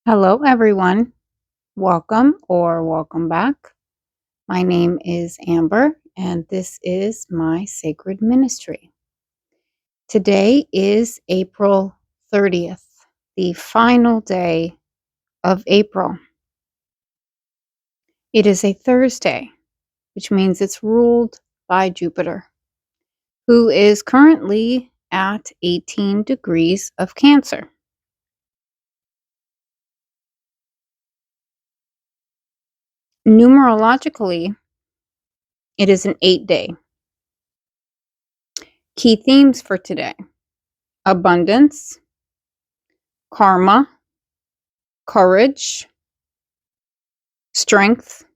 Hello, everyone. Welcome or welcome back. My name is Amber, and this is my sacred ministry. Today is April 30th, the final day of April. It is a Thursday, which means it's ruled by Jupiter, who is currently at 18 degrees of Cancer. Numerologically, it is an 8-day. Key themes for today: abundance, karma, courage, strength,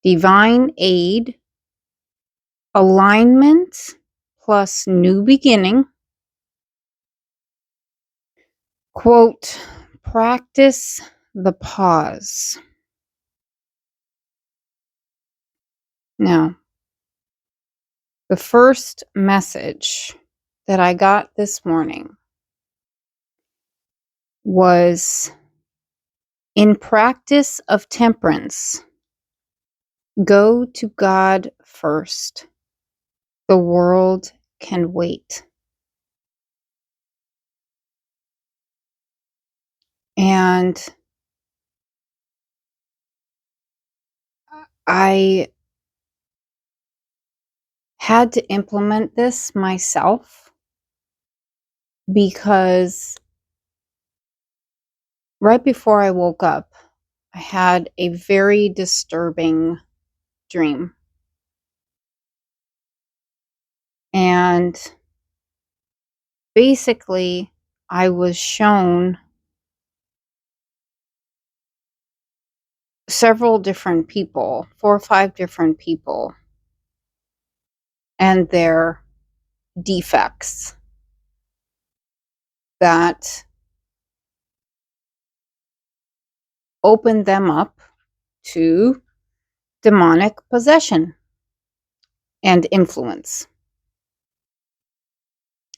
divine aid, alignment plus new beginning. Quote, practice the pause. Now, the first message that I got this morning was, in practice of temperance, go to God first. The world can wait. And I had to implement this myself because right before I woke up, I had a very disturbing dream. And basically, I was shown several different people, 4 or 5 different people, and their defects that opened them up to demonic possession and influence,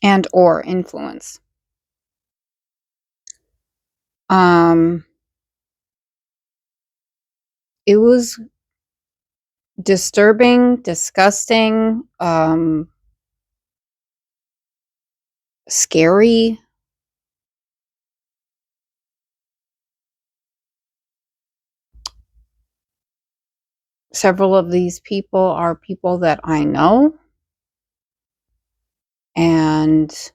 and or influence. It was disturbing, disgusting, scary. Several of these people are people that I know, and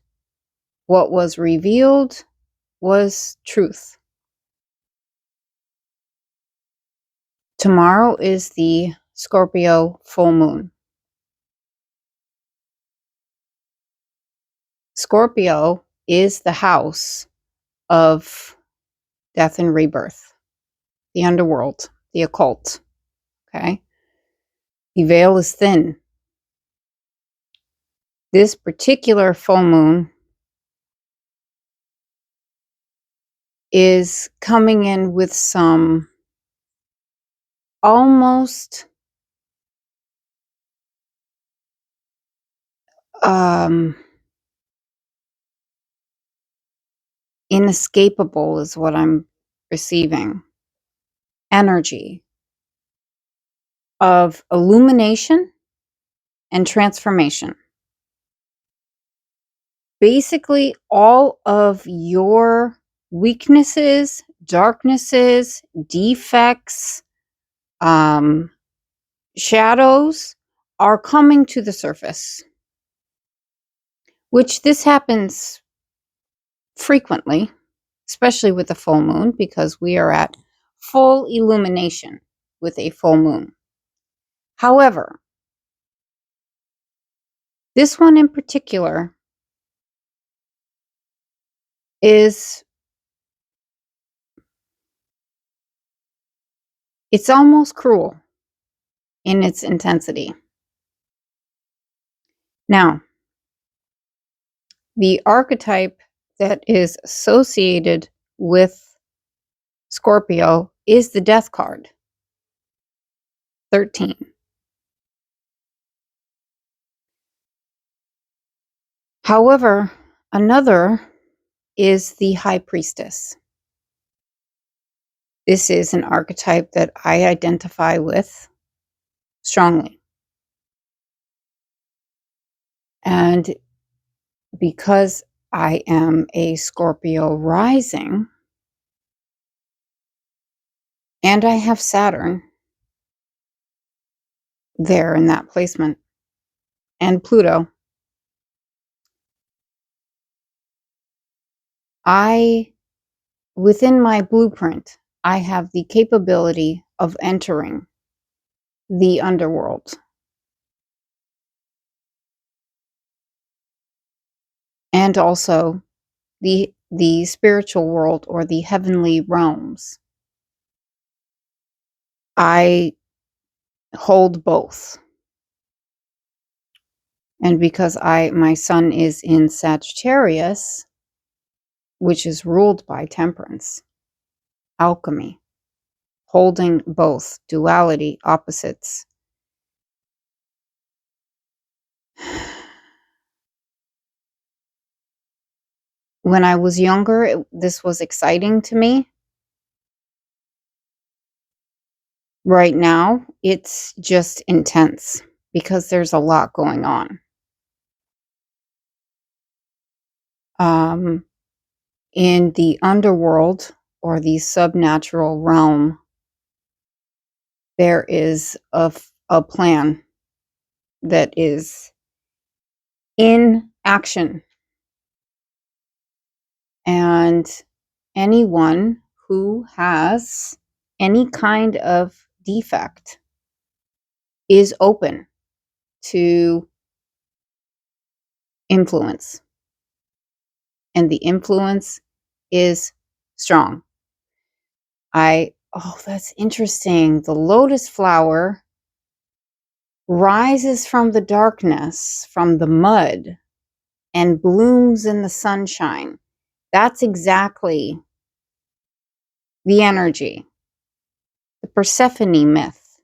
what was revealed was truth. Tomorrow is the Scorpio full moon. Scorpio is the house of death and rebirth, the underworld, the occult. Okay? The veil is thin. This particular full moon is coming in with some almost inescapable is what I'm receiving. Energy of illumination and transformation. Basically, all of your weaknesses, darknesses, defects, shadows are coming to the surface, which this happens frequently, especially with the full moon, because we are at full illumination with a full moon. However, this one in particular is, it's almost cruel in its intensity. Now, the archetype that is associated with Scorpio is the Death card, 13. However, another is the High Priestess. This is an archetype that I identify with strongly. And because I am a Scorpio rising, and I have Saturn there in that placement, and Pluto, within my blueprint, I have the capability of entering the underworld and also the spiritual world or the heavenly realms. I hold both. And because my sun is in Sagittarius, which is ruled by Temperance, alchemy, holding both, duality, opposites. When I was younger, this was exciting to me. Right now, it's just intense because there's a lot going on. In the underworld or the subnatural realm, there is a plan that is in action. And anyone who has any kind of defect is open to influence. And the influence is strong. That's interesting. The lotus flower rises from the darkness, from the mud, and blooms in the sunshine. That's exactly the energy. The Persephone myth.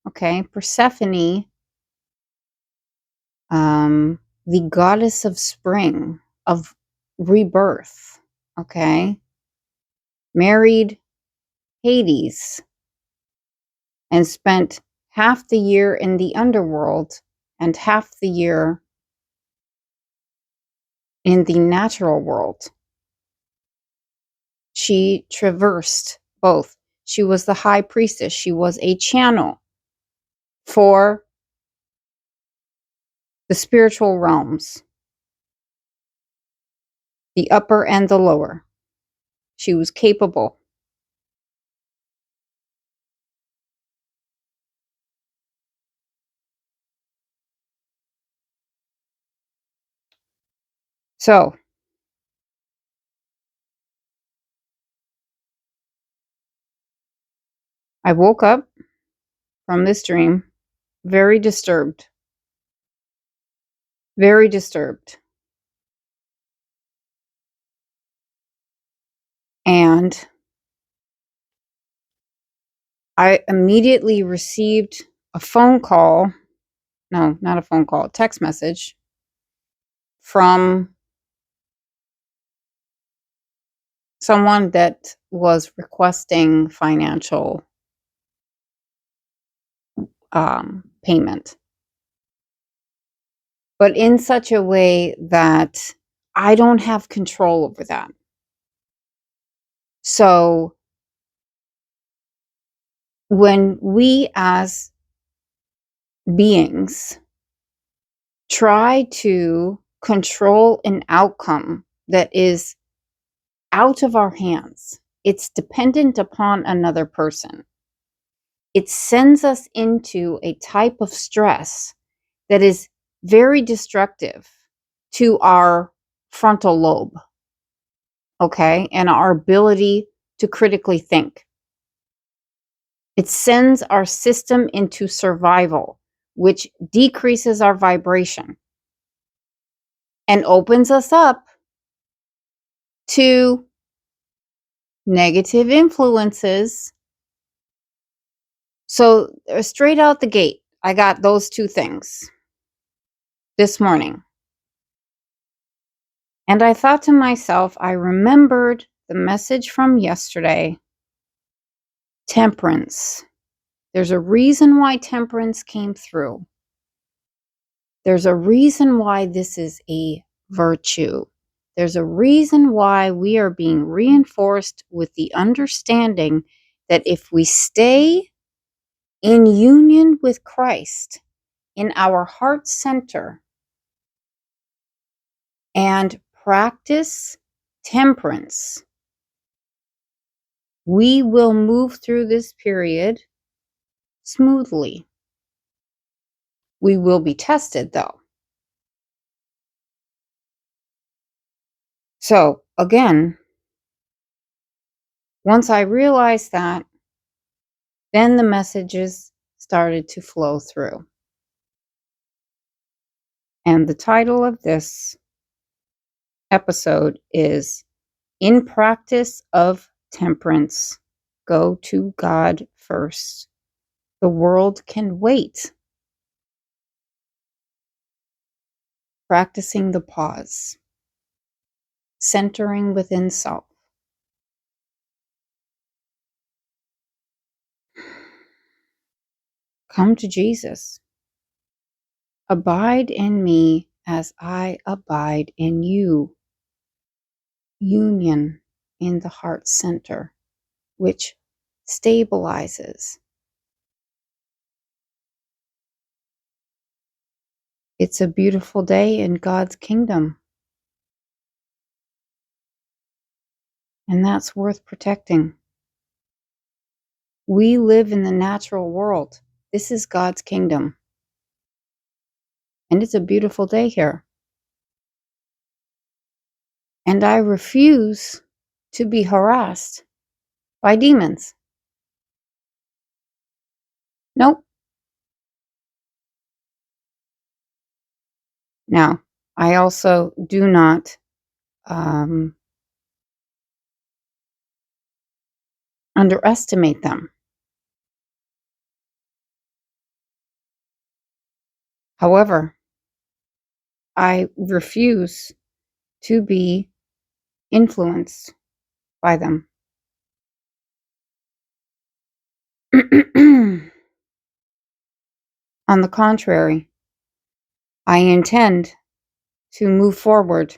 Okay, Persephone, the goddess of spring, of rebirth. Okay, married Hades and spent half the year in the underworld and half the year in the natural world. She traversed both. She was the high priestess. She was a channel for the spiritual realms, the upper and the lower. She was capable. So, I woke up from this dream very disturbed. Very disturbed. And I immediately received a phone call. No, not a phone call, a text message from someone that was requesting financial payment, but in such a way that I don't have control over that. So when we as beings try to control an outcome that is out of our hands, it's dependent upon another person. It sends us into a type of stress that is very destructive to our frontal lobe, okay, and our ability to critically think. It sends our system into survival, which decreases our vibration and opens us up to negative influences. So, straight out the gate, I got those two things this morning. And I thought to myself, I remembered the message from yesterday Temperance. There's a reason why temperance came through. There's a reason why this is a virtue. There's a reason why we are being reinforced with the understanding that if we stay in union with Christ in our heart center and practice temperance, we will move through this period smoothly. We will be tested, though. So, again, once I realized that, then the messages started to flow through. And the title of this episode is In Practice of Temperance, Go to God First. The world can wait. Practicing the pause. Centering within self. Come to Jesus. Abide in me as I abide in you. Union in the heart center, which stabilizes. It's a beautiful day in God's kingdom, and that's worth protecting. We live in the natural world. This is God's kingdom, and it's a beautiful day here. And I refuse to be harassed by demons. Nope. Now, I also do not underestimate them. However, I refuse to be influenced by them. On the contrary, I intend to move forward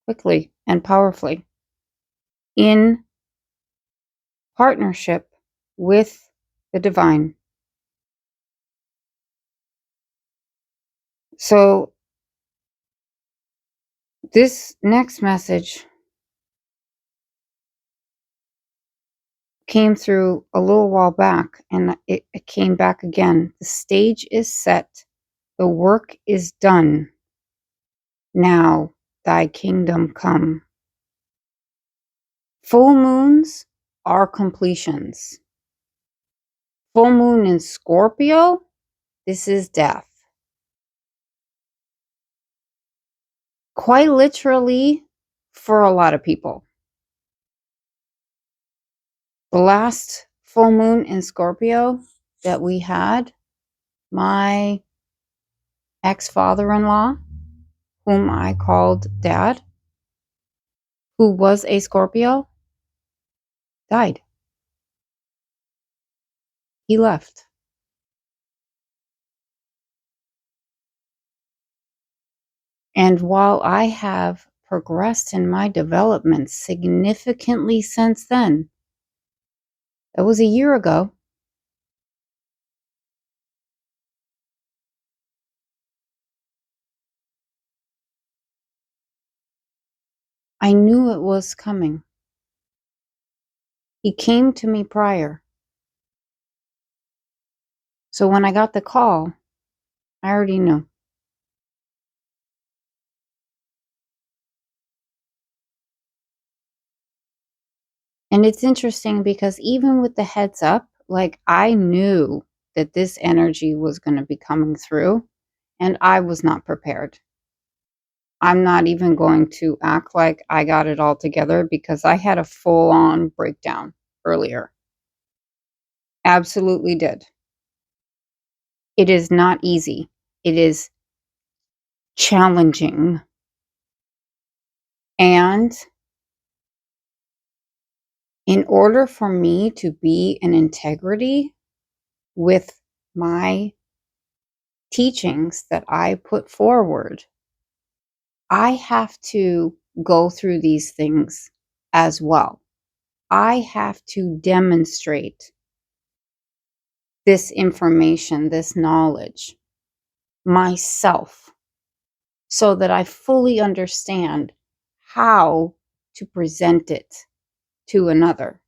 quickly and powerfully in partnership with the divine. So, this next message came through a little while back, and it came back again. The stage is set, the work is done. Now, thy kingdom come. Full moons are completions. Full moon in Scorpio, this is death. Quite literally, for a lot of people. The last full moon in Scorpio that we had, my ex-father-in-law, whom I called Dad, who was a Scorpio, died. He left. And while I have progressed in my development significantly since then, that was a year ago, I knew it was coming. He came to me prior. So when I got the call, I already knew. And it's interesting because even with the heads up, like I knew that this energy was going to be coming through, and I was not prepared. I'm not even going to act like I got it all together because I had a full-on breakdown earlier. Absolutely did. It is not easy. It is challenging. And In order for me to be in integrity with my teachings that I put forward, I have to go through these things as well. I have to demonstrate this information, this knowledge myself, so that I fully understand how to present it to another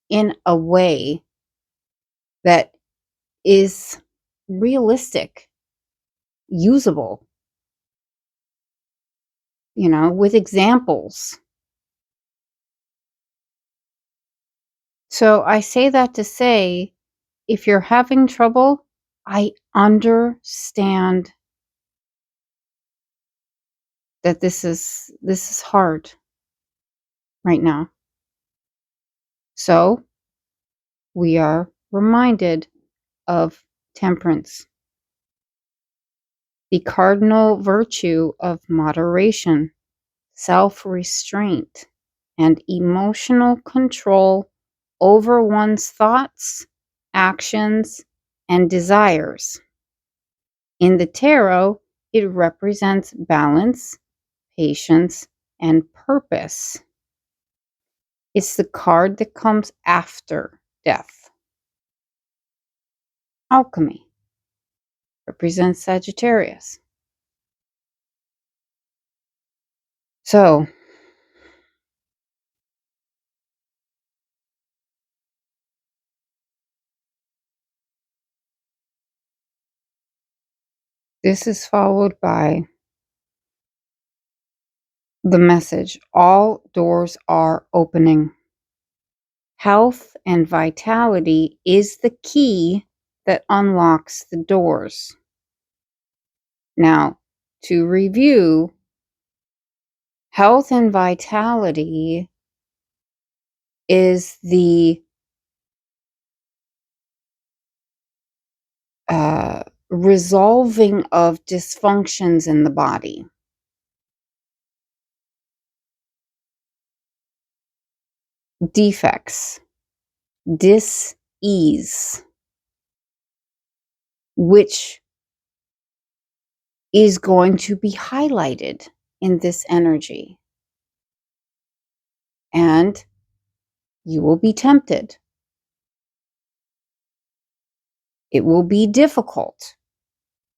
in a way that is realistic, usable, with examples. So I say that to say, if you're having trouble, I understand that this is hard right now. So we are reminded of temperance, the cardinal virtue of moderation, self-restraint, and emotional control over one's thoughts, actions, and desires. In the tarot, it represents balance, patience, and purpose. It's the card that comes after death. Alchemy represents Sagittarius. So, this is followed by the message: all doors are opening. Health and vitality is the key that unlocks the doors. Now, to review, health and vitality is the resolving of dysfunctions in the body. Defects, dis-ease, which is going to be highlighted in this energy. And you will be tempted. It will be difficult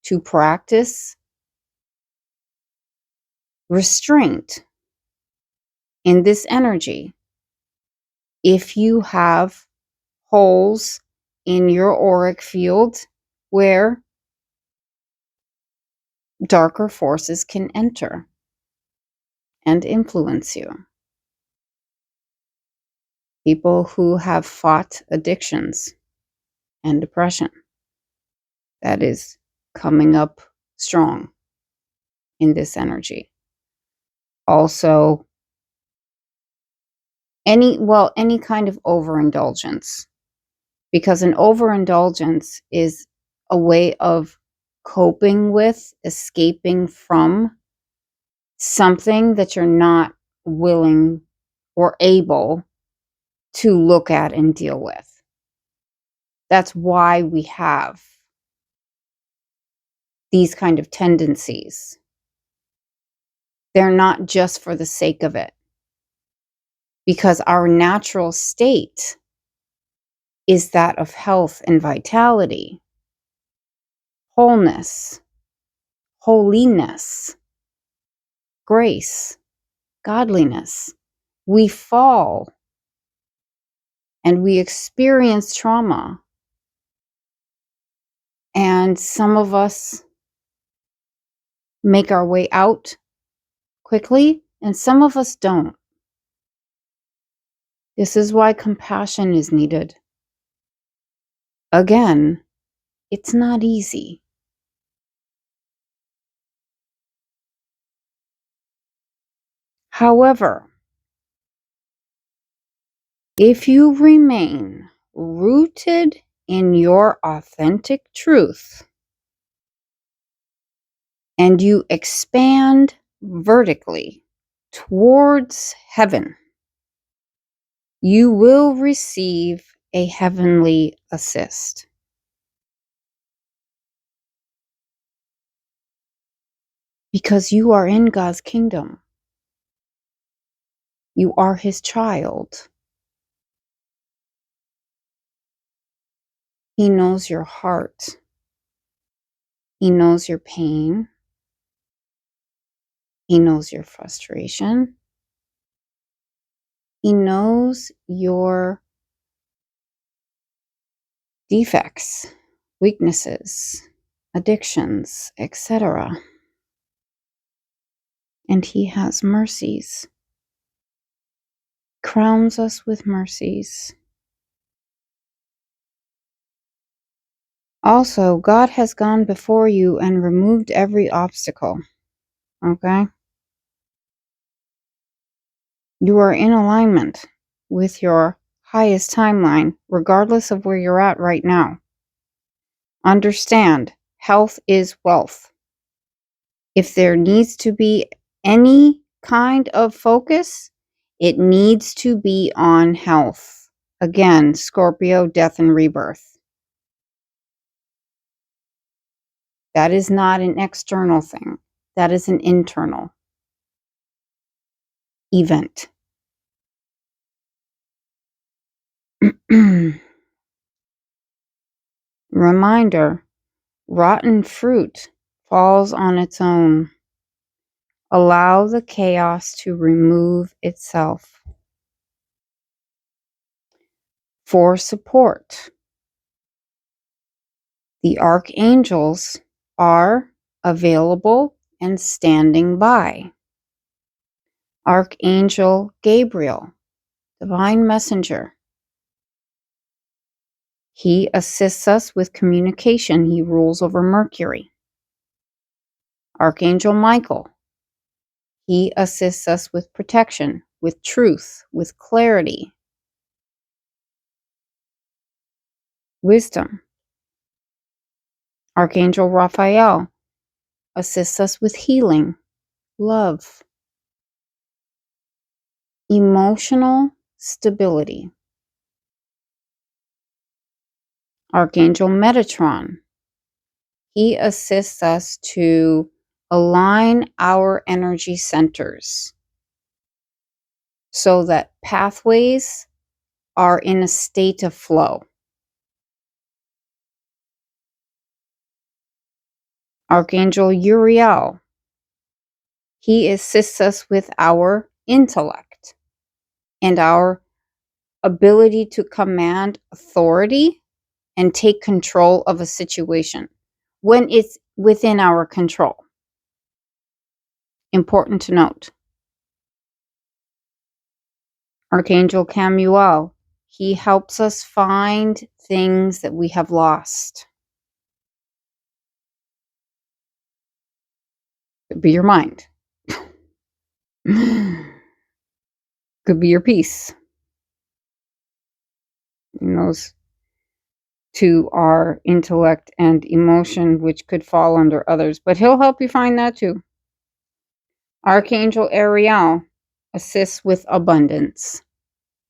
to practice restraint in this energy if you have holes in your auric field where darker forces can enter and influence you. People who have fought addictions and depression, that is coming up strong in this energy. Also, any kind of overindulgence, because an overindulgence is a way of coping with, escaping from something that you're not willing or able to look at and deal with. That's why we have these kind of tendencies. They're not just for the sake of it, because our natural state is that of health and vitality, wholeness, holiness, grace, godliness. We fall and we experience trauma. And some of us make our way out quickly, and some of us don't. This is why compassion is needed. Again, it's not easy. However, if you remain rooted in your authentic truth and you expand vertically towards heaven, You will receive a heavenly assist. Because you are in God's kingdom. You are His child. He knows your heart. He knows your pain. He knows your frustration. He knows your defects, weaknesses, addictions, etc. And He has mercies, crowns us with mercies. Also, God has gone before you and removed every obstacle. Okay? You are in alignment with your highest timeline, regardless of where you're at right now. Understand, health is wealth. If there needs to be any kind of focus, it needs to be on health. Again, Scorpio, death and rebirth. That is not an external thing. That is an internal event. Reminder, rotten fruit falls on its own. Allow the chaos to remove itself. For support, the archangels are available and standing by. Archangel Gabriel, divine messenger. He assists us with communication. He rules over Mercury. Archangel Michael, he assists us with protection, with truth, with clarity, wisdom. Archangel Raphael assists us with healing, love, emotional stability. Archangel Metatron, he assists us to align our energy centers so that pathways are in a state of flow. Archangel Uriel, he assists us with our intellect and our ability to command authority and take control of a situation when it's within our control. Important to note. Archangel Camuel, he helps us find things that we have lost. Could be your mind. Could be your peace. And those two are intellect and emotion, which could fall under others, but he'll help you find that too. Archangel Ariel assists with abundance,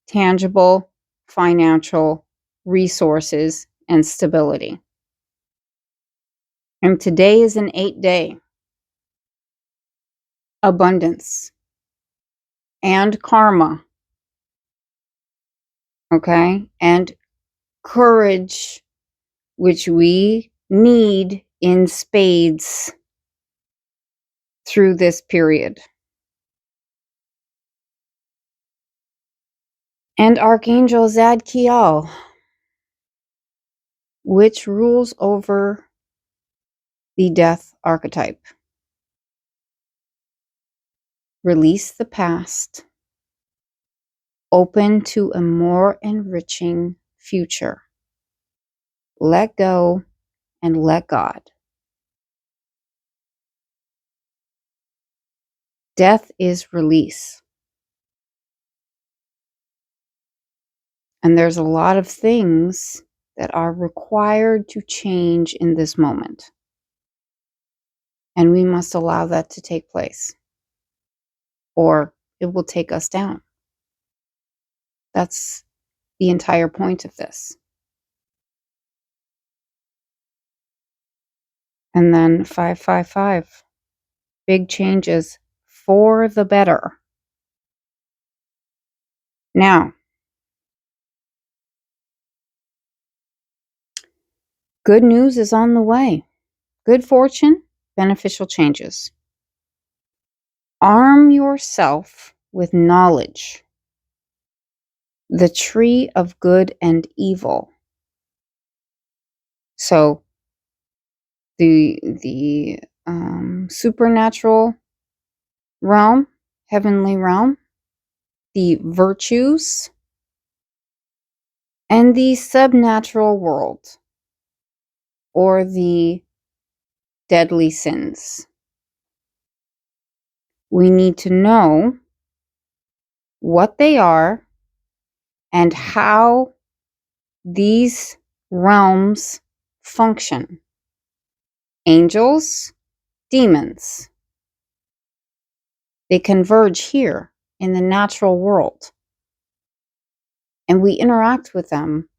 tangible, financial resources, and stability. And today is an 8-day abundance and karma, okay, and courage, which we need in spades through this period. And Archangel Zadkiel, which rules over the death archetype. Release the past, open to a more enriching future. Let go and let God. Death is release. And there's a lot of things that are required to change in this moment. And we must allow that to take place, or it will take us down. That's the entire point of this. And then 555. Big changes for the better. Now, good news is on the way. Good fortune, beneficial changes. Arm yourself with knowledge. The tree of good and evil. So, the supernatural realm, heavenly realm, the virtues, and the subnatural world, or the deadly sins. We need to know what they are and how these realms function. Angels, demons, they converge here in the natural world, and we interact with them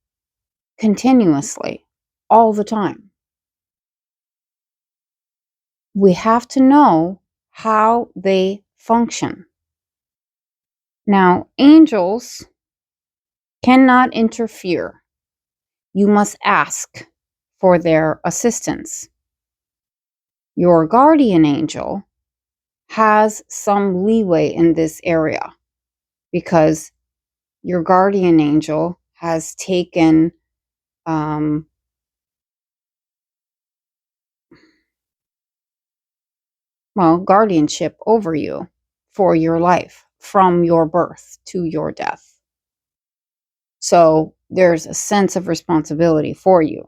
continuously, all the time. We have to know how they function. Now, angels cannot interfere. You must ask for their assistance. Your guardian angel has some leeway in this area because your guardian angel has taken guardianship over you for your life from your birth to your death. So there's a sense of responsibility for you.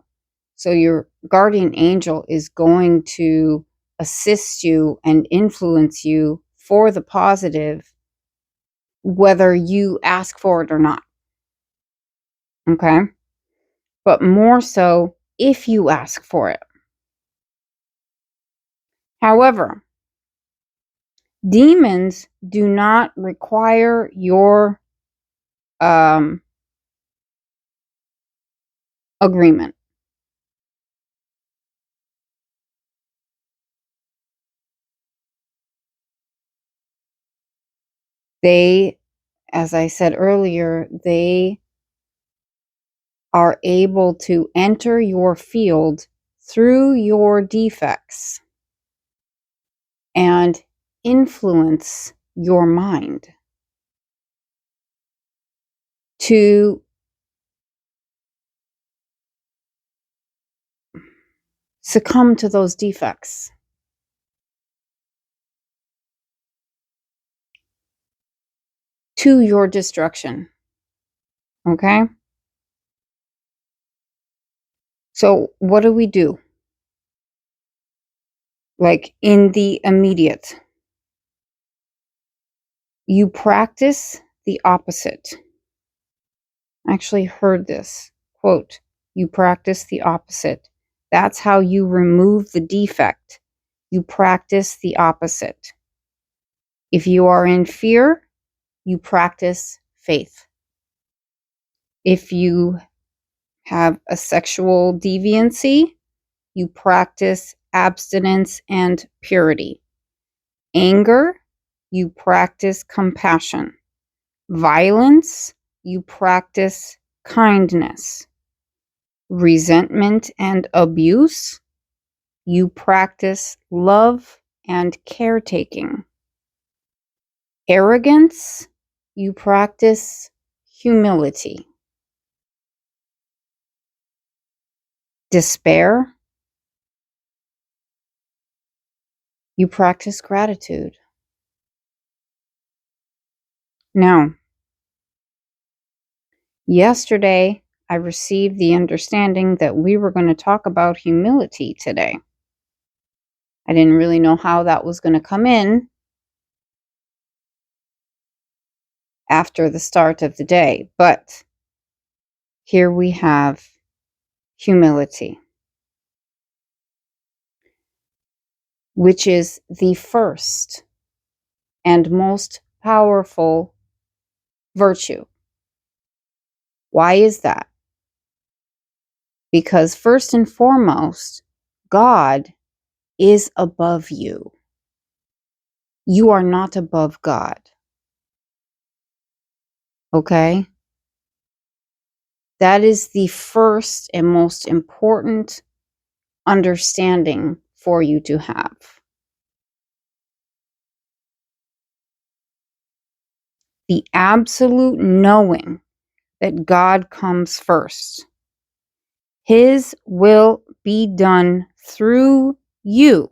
So your guardian angel is going to assist you and influence you for the positive, whether you ask for it or not. Okay? But more so if you ask for it. However, demons do not require your agreement. They, as I said earlier, they are able to enter your field through your defects and influence your mind to succumb to those defects. To your destruction. Okay? So, what do we do? Like in the immediate, you practice the opposite. I actually heard this quote, you practice the opposite. That's how you remove the defect. You practice the opposite. If you are in fear, you practice faith. If you have a sexual deviancy, you practice abstinence and purity. Anger, you practice compassion. Violence, you practice kindness. Resentment and abuse, you practice love and caretaking. Arrogance, you practice humility. Despair, you practice gratitude. Now, yesterday, I received the understanding that we were going to talk about humility today. I didn't really know how that was going to come in after the start of the day, but here we have humility, which is the first and most powerful virtue. Why is that? Because first and foremost, God is above you. You are not above God. Okay? That is the first and most important understanding for you to have. The absolute knowing that God comes first. His will be done through you.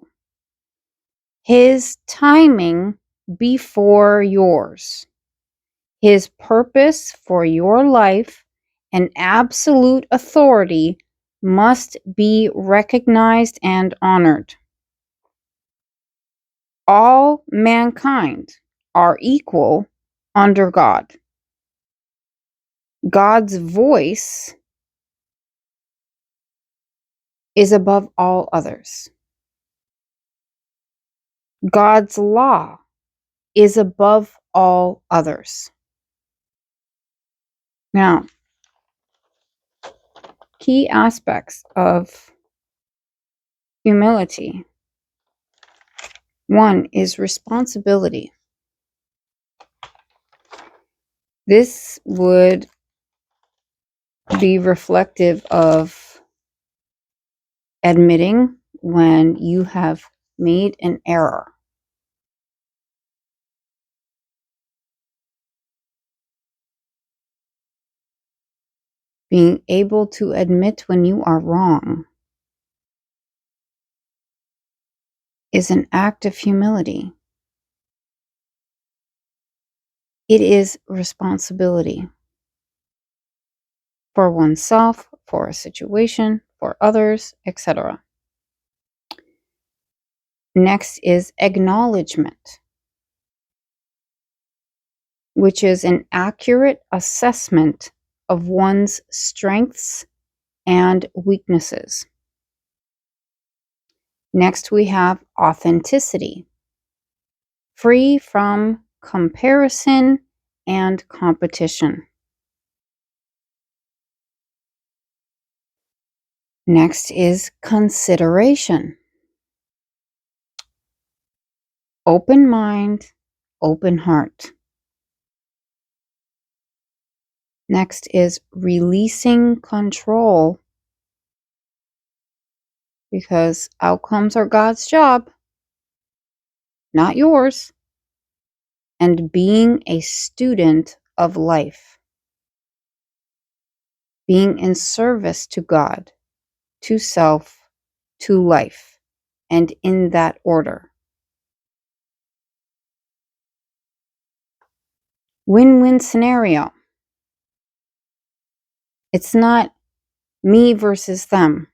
His timing before yours. His purpose for your life and absolute authority must be recognized and honored. All mankind are equal under God. God's voice is above all others. God's law is above all others. Now, key aspects of humility. One is responsibility. This would be reflective of admitting when you have made an error. Being able to admit when you are wrong is an act of humility. It is responsibility for oneself, for a situation, for others, etc. Next is acknowledgement, which is an accurate assessment of one's strengths and weaknesses. Next, we have authenticity, free from comparison and competition. Next is consideration, open mind, open heart. Next is releasing control, because outcomes are God's job, not yours. And being a student of life, being in service to God, to self, to life, and in that order. Win-win scenario. It's not me versus them.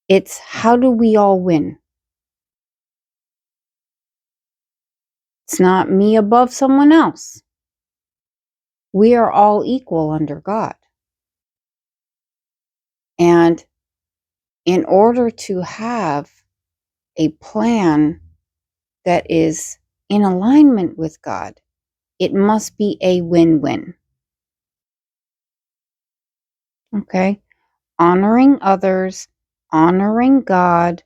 It's how do we all win? It's not me above someone else. We are all equal under God. And in order to have a plan that is in alignment with God, it must be a win-win. Okay? Honoring others, honoring God,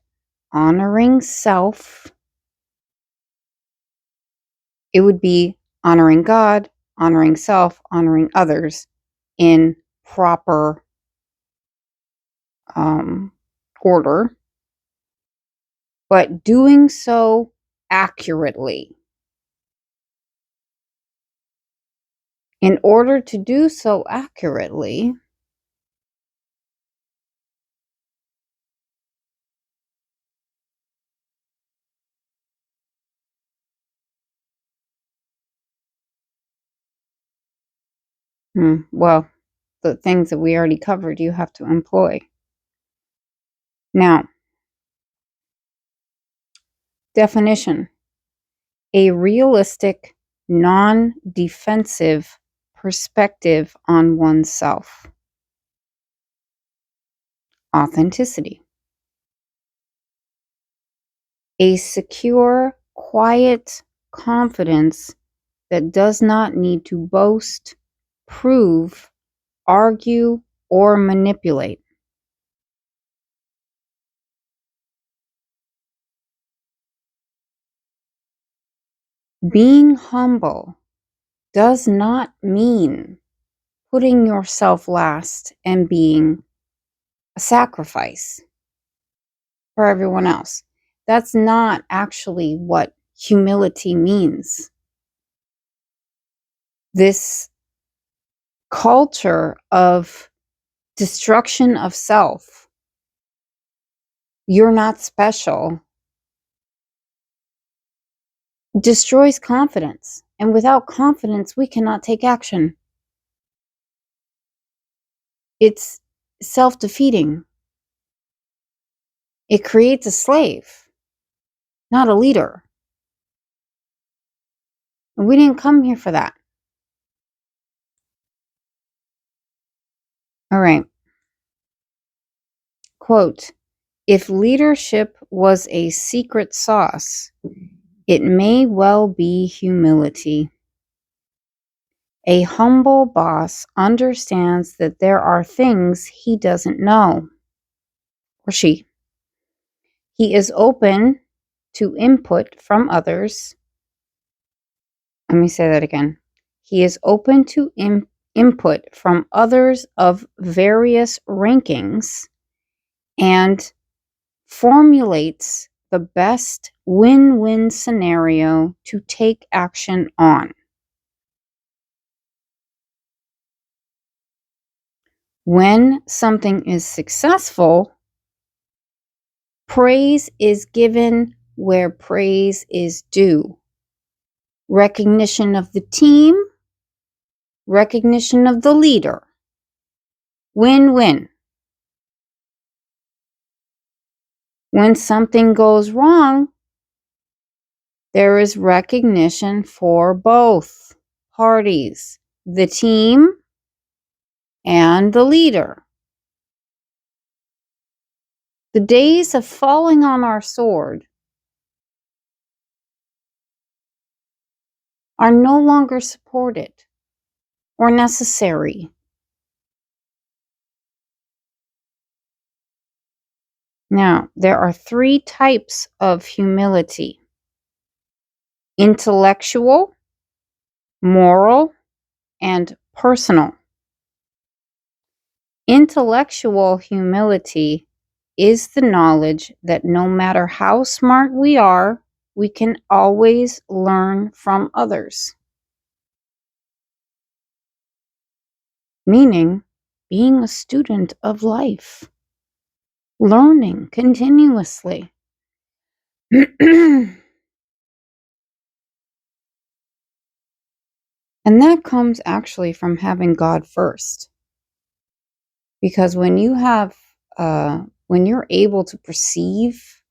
honoring self. It would be honoring God, honoring self, honoring others in proper order, but doing so accurately. In order to do so accurately, well, the things that we already covered, you have to employ. Now, definition: a realistic, non-defensive perspective on oneself. Authenticity: a secure, quiet confidence that does not need to boast, prove, argue, or manipulate. Being humble does not mean putting yourself last and being a sacrifice for everyone else. That's not actually what humility means. This culture of destruction of self, you're not special, destroys confidence. And without confidence, we cannot take action. It's self-defeating. It creates a slave, not a leader. And we didn't come here for that. All right. Quote, if leadership was a secret sauce, it may well be humility. A humble boss understands that there are things he doesn't know, or she. He is open to input from others. Let me say that again. He is open to input from others of various rankings and formulates the best win-win scenario to take action on. When something is successful, praise is given where praise is due. Recognition of the team, recognition of the leader. Win-win. When something goes wrong, there is recognition for both parties, the team and the leader. The days of falling on our sword are no longer supported or necessary. Now, there are 3 types of humility: intellectual, moral, and personal. Intellectual humility is the knowledge that no matter how smart we are, we can always learn from others. Meaning, being a student of life, learning continuously. And that comes actually from having God first. Because when you have, when you're able to perceive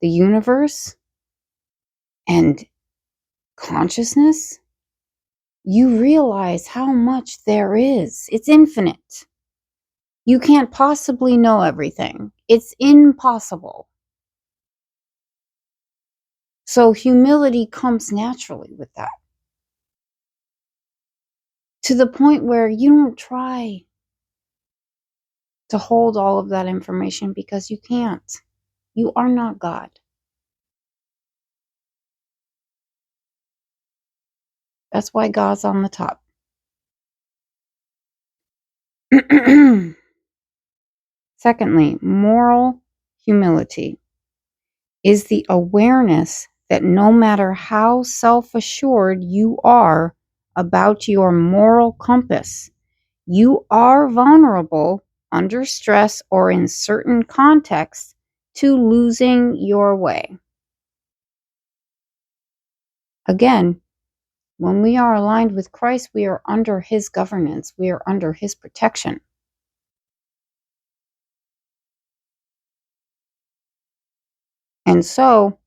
the universe and consciousness, you realize how much there is. It's infinite. You can't possibly know everything. It's impossible. So humility comes naturally with that. To the point where you don't try to hold all of that information because you can't. You are not God. That's why God's on the top. Secondly, moral humility is the awareness that no matter how self-assured you are about your moral compass, you are vulnerable under stress or in certain contexts to losing your way. Again, when we are aligned with Christ, we are under His governance. We are under His protection. And so,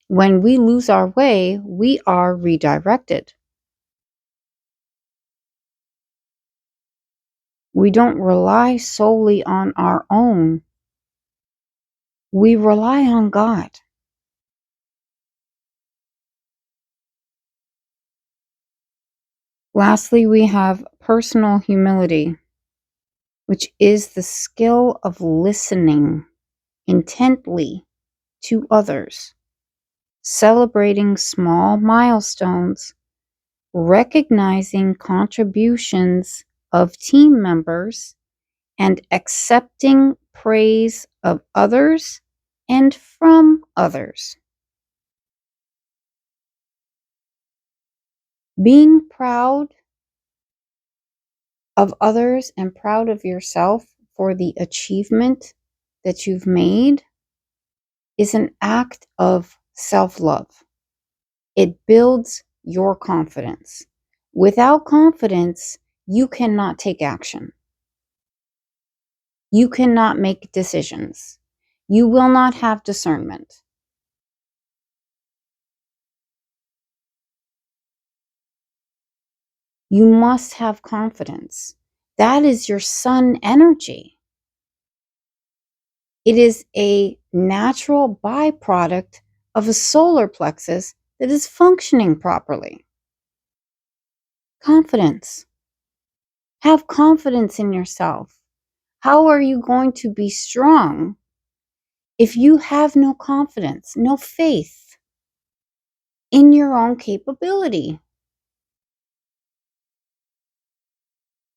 when we lose our way, we are redirected. We don't rely solely on our own. We rely on God. Lastly, we have personal humility, which is the skill of listening intently to others, celebrating small milestones, recognizing contributions of team members, and accepting praise of others and from others. Being proud of others and proud of yourself for the achievement that you've made is an act of self-love. It builds your confidence. Without confidence, you cannot take action. You cannot make decisions. You will not have discernment. You must have confidence. That is your sun energy. It is a natural byproduct of a solar plexus that is functioning properly. Confidence. Have confidence in yourself. How are you going to be strong if you have no confidence, no faith in your own capability?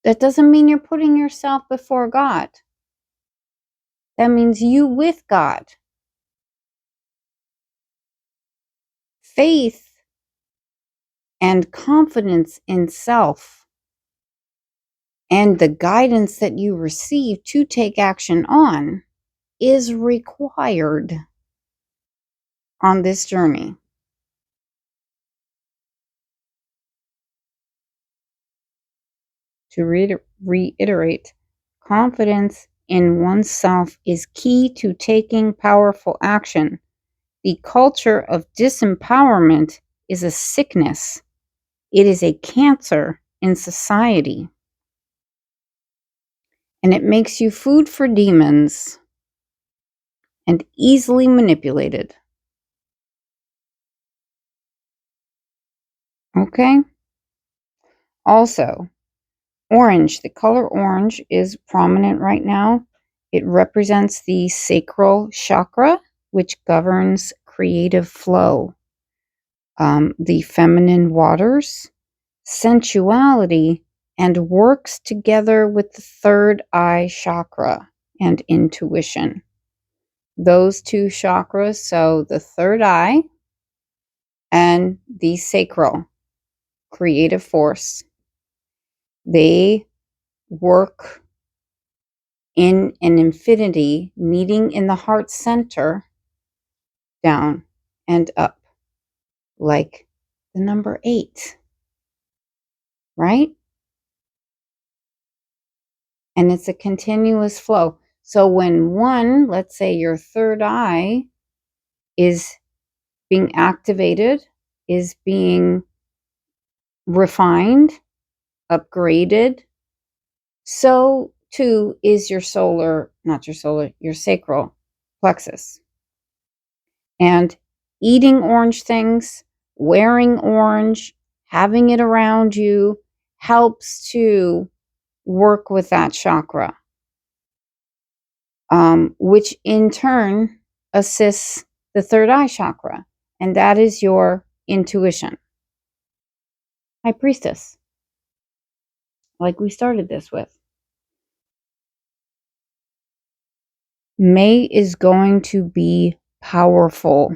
That doesn't mean you're putting yourself before God. That means you with God. Faith and confidence in self and the guidance that you receive to take action on is required on this journey. To reiterate, confidence in oneself is key to taking powerful action. The culture of disempowerment is a sickness. It is a cancer in society. And it makes you food for demons and easily manipulated. Okay? Also, orange, the color orange is prominent right now. It represents the sacral chakra, which governs creative flow, the feminine waters, sensuality, and works together with the third eye chakra and intuition. Those two chakras, so the third eye and the sacral creative force, they work in an infinity, meeting in the heart center, down and up, like the number 8, right? And it's a continuous flow. So when one, let's say your third eye, is being activated, is being refined, upgraded, so too is your your sacral plexus. And eating orange things, wearing orange, having it around you helps to work with that chakra, which in turn assists the third eye chakra, and that is your intuition. High Priestess, like we started this with. May is going to be powerful.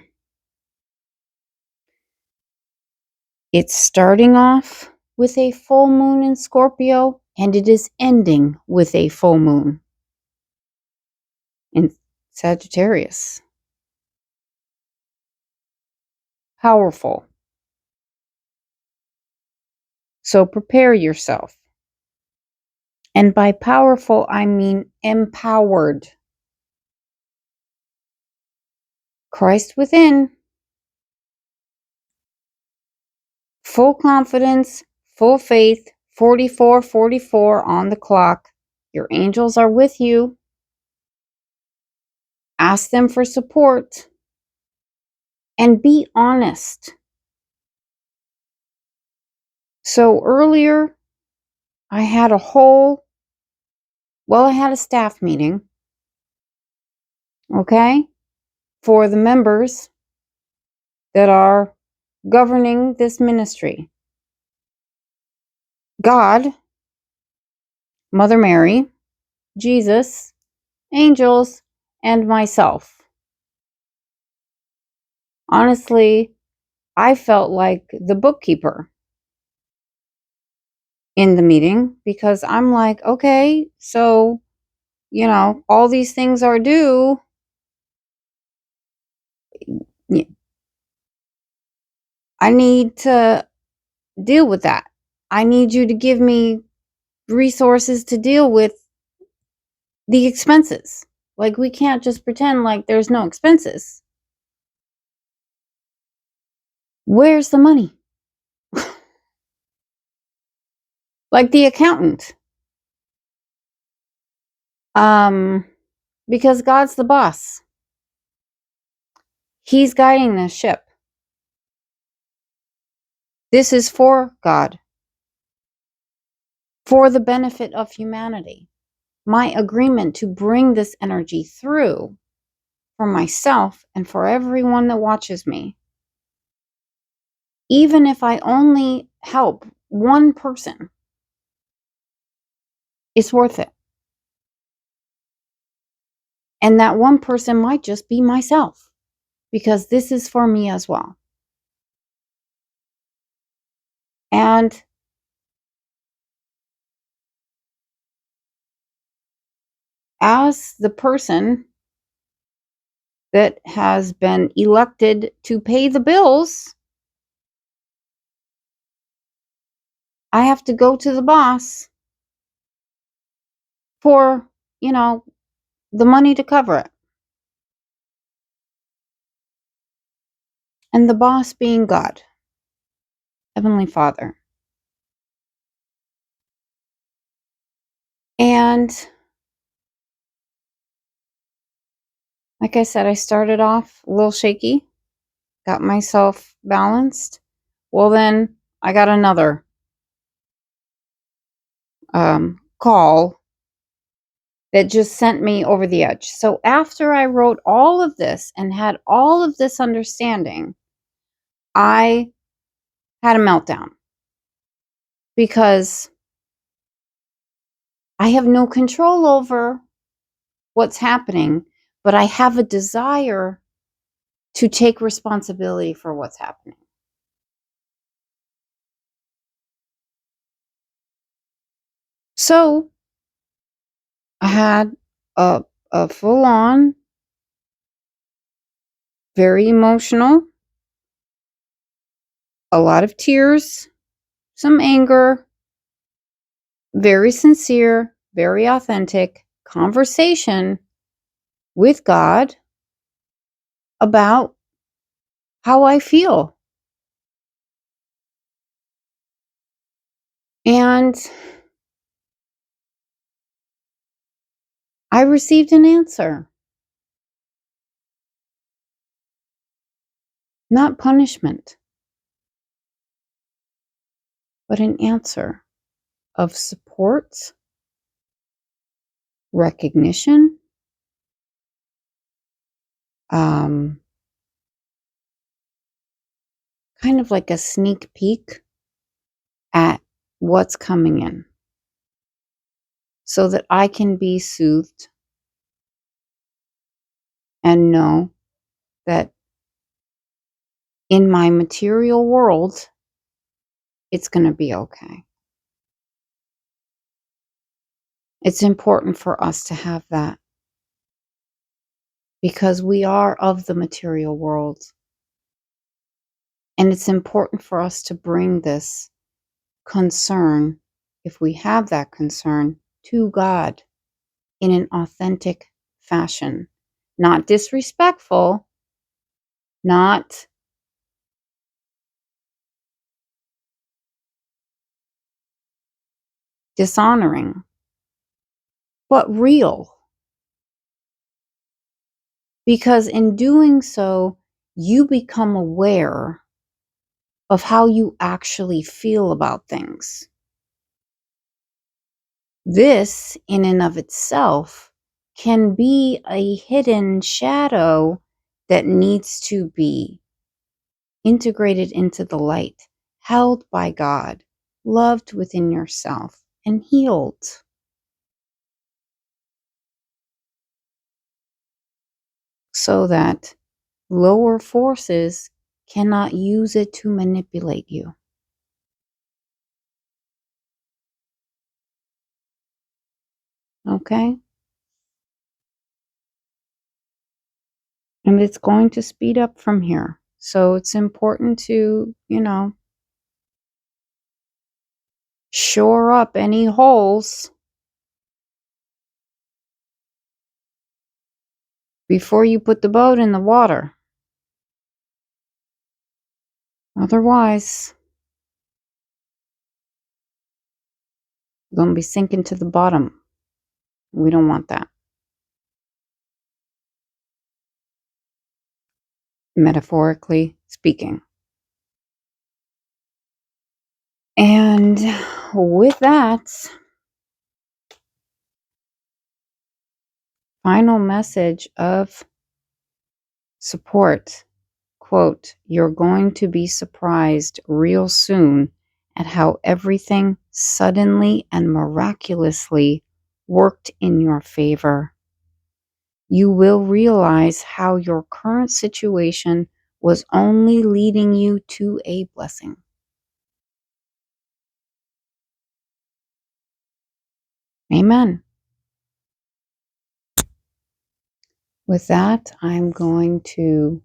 It's starting off with a full moon in Scorpio, and it is ending with a full moon in Sagittarius. Powerful. So prepare yourself. And by powerful, I mean empowered. Christ within. Full confidence, full faith, 4444 on the clock. Your angels are with you. Ask them for support. And be honest. So earlier, I had I had a staff meeting, okay, for the members that are governing this ministry. God, Mother Mary, Jesus, angels, and myself. Honestly, I felt like the bookkeeper in the meeting because I'm like, okay, so, all these things are due. I need to deal with that. I need you to give me resources to deal with the expenses. Like, we can't just pretend like there's no expenses. Where's the money? Like the accountant. Because God's the boss. He's guiding this ship. This is for God, for the benefit of humanity. My agreement to bring this energy through for myself and for everyone that watches me. Even if I only help one person, it's worth it. And that one person might just be myself, because this is for me as well. And as the person that has been elected to pay the bills, I have to go to the boss for, the money to cover it. And the boss being God, Heavenly Father. And like I said, I started off a little shaky, got myself balanced. Well, then I got another call that just sent me over the edge. So after I wrote all of this and had all of this understanding, I had a meltdown because I have no control over what's happening, but I have a desire to take responsibility for what's happening. So I had a full on, very emotional, a lot of tears, some anger, very sincere, very authentic conversation with God about how I feel. And I received an answer. Not punishment, but an answer of support, recognition, kind of like a sneak peek at what's coming in so that I can be soothed and know that in my material world, it's going to be okay. It's important for us to have that because we are of the material world. And it's important for us to bring this concern, if we have that concern, to God in an authentic fashion. Not disrespectful, not dishonoring, but real. Because in doing so, you become aware of how you actually feel about things. This, in and of itself, can be a hidden shadow that needs to be integrated into the light, held by God, loved within yourself, and healed so that lower forces cannot use it to manipulate you. Okay? And it's going to speed up from here. So it's important to, shore up any holes before you put the boat in the water. Otherwise, you're going to be sinking to the bottom. We don't want that. Metaphorically speaking. And with that, final message of support. Quote, "You're going to be surprised real soon at how everything suddenly and miraculously worked in your favor. You will realize how your current situation was only leading you to a blessing." Amen. With that, I'm going to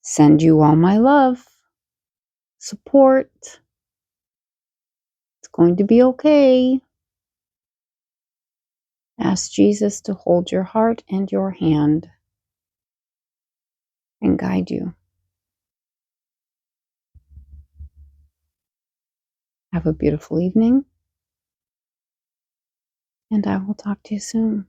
send you all my love, support. It's going to be okay. Ask Jesus to hold your heart and your hand and guide you. Have a beautiful evening, and I will talk to you soon.